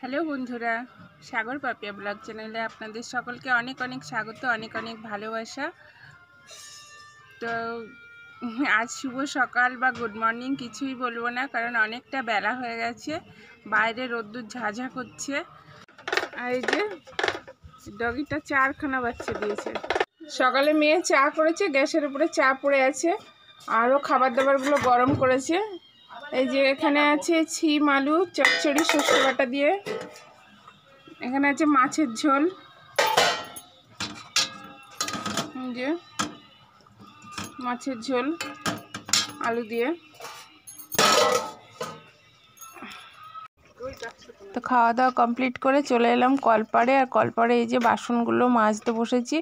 Hello বন্ধুরা, সাগর Papiya blog চ্যানেলে আপনাদের সকলকে অনেক অনেক স্বাগত, অনেক অনেক ভালোবাসা। তো আজ শুভ সকাল বা গুড মর্নিং কিছুই বলবো না, কারণ অনেকটা বেলা হয়ে গেছে, বাইরে রোদ্দুর ঝাঝা করছে। আর এই যে ডগিটা 4খানা বাচ্চা দিয়েছে। সকালে মেয়ে চা করেছে, গ্যাসের উপরে চা পড়ে আছে, আরও খাবার দাবারগুলো গরম করেছে। এই যে এখানে আছে ছিম আলু চচ্চড়ি সর্ষে বাটা দিয়ে, এখানে আছে মাছের ঝোল, যে মাছের ঝোল আলু দিয়ে। তো খাওয়া দাওয়া কমপ্লিট করে চলে এলাম কলপাড়ে। আর কলপাড়ে এই যে বাসনগুলো মাজতে বসেছি।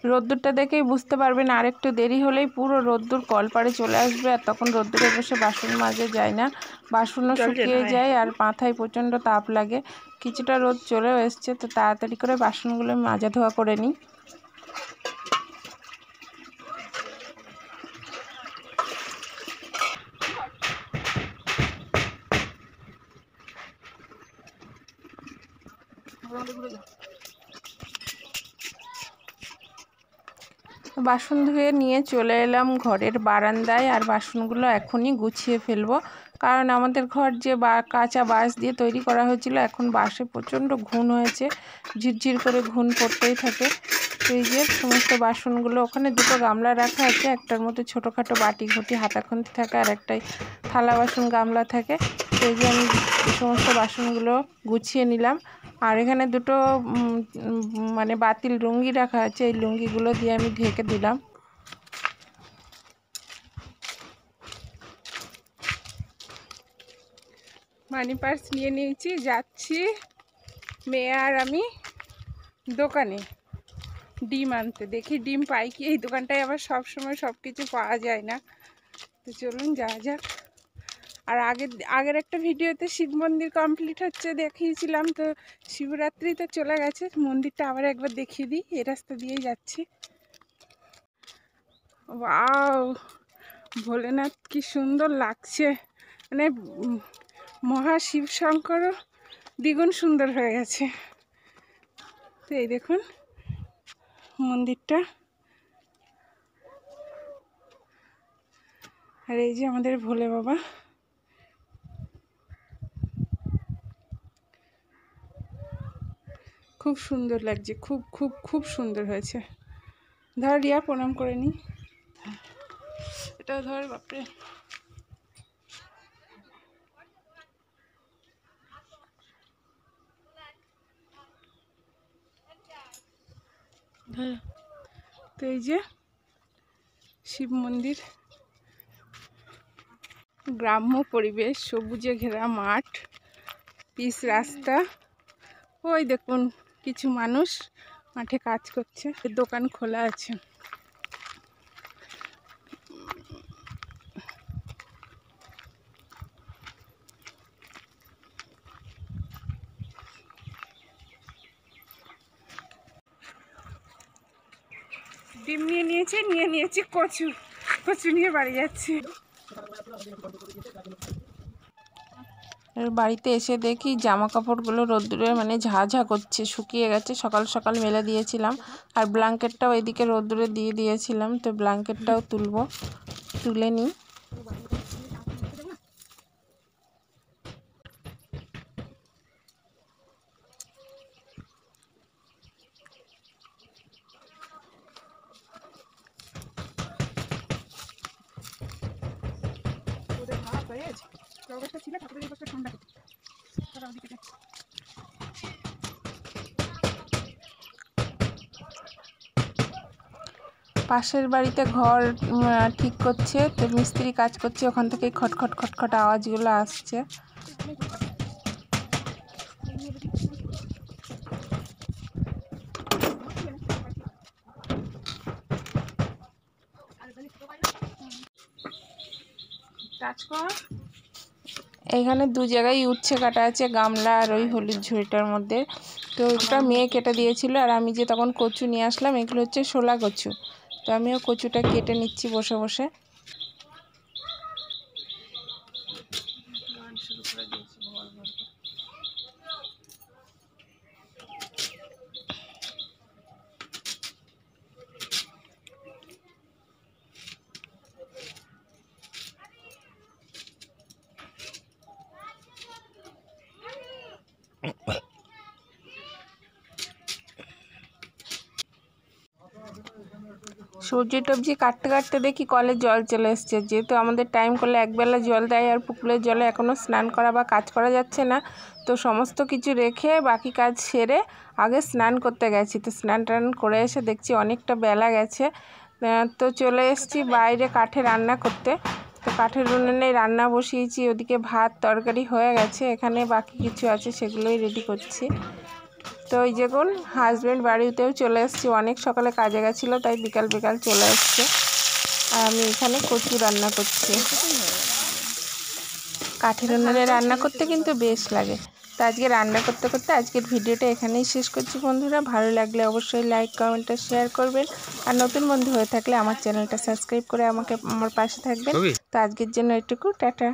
রোদ্দুরটা দেখেই বুঝতে পারবেন আর একটু দেরি হলেই পুরো রোদ্দুর কলপাড়ে চলে আসবে, আর তখন রোদ্দুরে বসে বাসন মাজা যায় না, বাসনও শুকিয়ে যায় আর মাথায় প্রচণ্ড তাপ লাগে। কিছুটা রোদ চলেও এসছে, তো তাড়াতাড়ি করে বাসনগুলো মাজা ধোয়া করে নিই। বাসন ধুয়ে নিয়ে চলে এলাম ঘরের বারান্দায়, আর বাসনগুলো এখনই গুছিয়ে ফেলবো, কারণ আমাদের ঘর যে কাঁচা বাঁশ দিয়ে তৈরি করা হয়েছিল, এখন বাঁশে প্রচণ্ড ঘুণ হয়েছে, ঝিরঝির করে ঘুণ পড়তেই থাকে। তো এই যে সমস্ত বাসনগুলো, ওখানে দুটো গামলা রাখা আছে, একটার মধ্যে ছোটোখাটো বাটি ঘটি হাতা খুন্তি থাকে, আর একটাই থালা বাসন গামলা থাকে। তো এই যে আমি সমস্ত বাসনগুলো গুছিয়ে নিলাম। আর এখানে দুটো মানে বাতিল লুঙ্গি রাখা আছে, এই লুঙ্গিগুলো দিয়ে আমি ঢেকে দিলাম। মানি পার্স নিয়ে নিয়েছি, যাচ্ছি মেয়ে আর আমি দোকানে ডিম আনতে। দেখি ডিম পাই কি, এই দোকানটায় আবার সব সময় সব কিছু পাওয়া যায় না। তো চলুন যাওয়া যাক। আর আগের একটা ভিডিওতে শিব মন্দির কমপ্লিট হচ্ছে দেখিয়েছিলাম, তো শিবরাত্রি তো চলে গেছে, মন্দিরটা আবার একবার দেখিয়ে দিই। এই রাস্তা দিয়েই যাচ্ছি। ওয়াও, ভোলেনাথ কি সুন্দর লাগছে, মানে মহা শিব শঙ্করও দ্বিগুণ সুন্দর হয়ে গেছে। তো এই দেখুন মন্দিরটা, আর এই যে আমাদের ভোলে বাবা। খুব সুন্দর লাগছে, খুব খুব খুব সুন্দর হয়েছে। ধর রিয়া, প্রণাম করে নি, এটাও ধর। বাপরে, তো এই যে শিব মন্দির, গ্রাম্য পরিবেশ, সবুজে ঘেরা মাঠ, পিচ রাস্তা। ওই দেখুন কিছু মানুষ মাঠে কাজ করছে, দোকান খোলা আছে। ডিম নিয়ে নিয়েছি কচু নিয়ে বাড়ি যাচ্ছি। বাড়িতে এসে দেখি জামা কাপড়গুলো রোদ্দুরে মানে ঝাঝা করছে, শুকিয়ে গেছে, সকাল সকাল মেলে দিয়েছিলাম। আর ব্ল্যাঙ্কেটটাও এদিকে রোদ্দুরে দিয়ে দিয়েছিলাম, তো ব্ল্যাঙ্কেটটাও তুলে নিই। পাশের বাড়িতে ঘর ঠিক করছে, তো মিস্ত্রি কাজ করছে, ওখান থেকে খটখট খটখট আওয়াজগুলো আসছে। এখানে দু জায়গায় উচ্ছে কাটা আছে, গামলা আর ওই হলুদ ঝুড়িটার মধ্যে। তো ওটা মেয়ে কেটে দিয়েছিল, আর আমি যে তখন কচু নিয়ে আসলাম, এগুলো হচ্ছে শোলা কচু। তো আমিও কচুটা কেটে নিচ্ছি বসে বসে। সবজি টবজি কাটতে কাটতে দেখি কলে জল চলে এসছে। যেহেতু আমাদের টাইম করলে একবেলা জল দেয় আর পুকুরের জলে এখনও স্নান করা বা কাজ করা যাচ্ছে না, তো সমস্ত কিছু রেখে বাকি কাজ সেরে আগে স্নান করতে গেছি। তো স্নান টান করে এসে দেখছি অনেকটা বেলা গেছে, তো চলে এসেছি বাইরে কাঠে রান্না করতে। তো কাঠের উনুনে রান্না বসিয়েছি, ওদিকে ভাত তরকারি হয়ে গেছে, এখানে বাকি কিছু আছে সেগুলোই রেডি করছি। তো ওই যেগুন হাজব্যান্ড বাড়িতেও চলে এসেছি, অনেক সকালে কাজে গেছিলো তাই বিকাল বিকাল চলে এসছে। আর আমি এখানে কচু রান্না করছি। কাঠের উনুনে রান্না করতে কিন্তু বেশ লাগে। তো আজকে রান্না করতে করতে আজকের ভিডিওটা এখানেই শেষ করছি বন্ধুরা। ভালো লাগলে অবশ্যই লাইক কমেন্ট আর শেয়ার করবেন, আর নতুন বন্ধু হয়ে থাকলে আমার চ্যানেলটা সাবস্ক্রাইব করে আমার পাশে থাকবেন। তো আজকের জন্য এটুকু, টাটা।